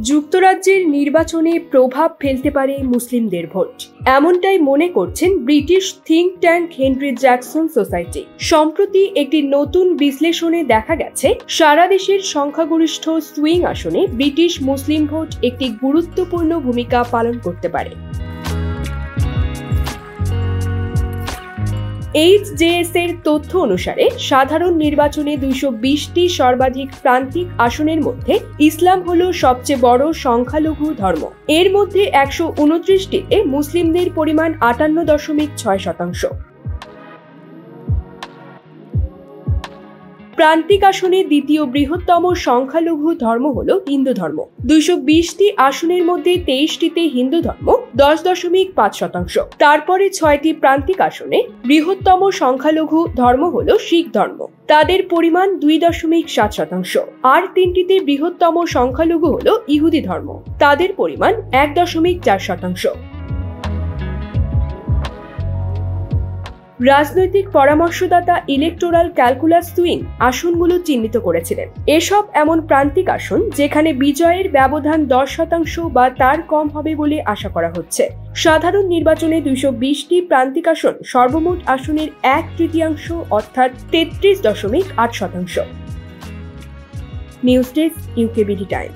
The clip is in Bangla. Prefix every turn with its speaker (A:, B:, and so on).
A: যুক্তরাজ্যের নির্বাচনে প্রভাব ফেলতে পারে মুসলিমদের ভোট, এমনটাই মনে করছেন British think tank Henry Jackson society. সম্প্রতি একটি নতুন বিশ্লেষণে দেখা গেছে, সারা দেশের সংখ্যাগরিষ্ঠ সুইং আসনে ব্রিটিশ মুসলিম ভোট একটি গুরুত্বপূর্ণ ভূমিকা পালন করতে পারে। HJS এর তথ্য অনুসারে সাধারণ নির্বাচনে 220টি সর্বাধিক প্রান্তিক আসনের মধ্যে ইসলাম হলো সবচেয়ে বড় সংখ্যালঘু ধর্ম। এর মধ্যে 129টিতে মুসলিমদের পরিমাণ 58.6%। প্রান্তিক আসনে দ্বিতীয় বৃহত্তম সংখ্যালঘু ধর্ম হল হিন্দু ধর্ম। 220টি আসনের মধ্যে 23টিতে হিন্দু ধর্ম 10.5%। তারপরে 6টি প্রান্তিক আসনে বৃহত্তম সংখ্যালঘু ধর্ম হল শিখ ধর্ম, তাদের পরিমাণ 2.7%। আর 3টিতে বৃহত্তম সংখ্যালঘু হল ইহুদি ধর্ম, তাদের পরিমাণ 1.4%। রাজনৈতিক পরামর্শদাতা ইলেকটোরাল ক্যালকুলাস সুইং আসনগুলো চিহ্নিত করেছিলেন। এসব এমন প্রান্তিক আসন যেখানে বিজয়ের ব্যবধান 10% বা তার কম হবে বলে আশা করা হচ্ছে। সাধারণ নির্বাচনে 220টি প্রান্তিক আসন সর্বমোট আসনের 1/3 অর্থাৎ 33.8%। News desk, UKBD time.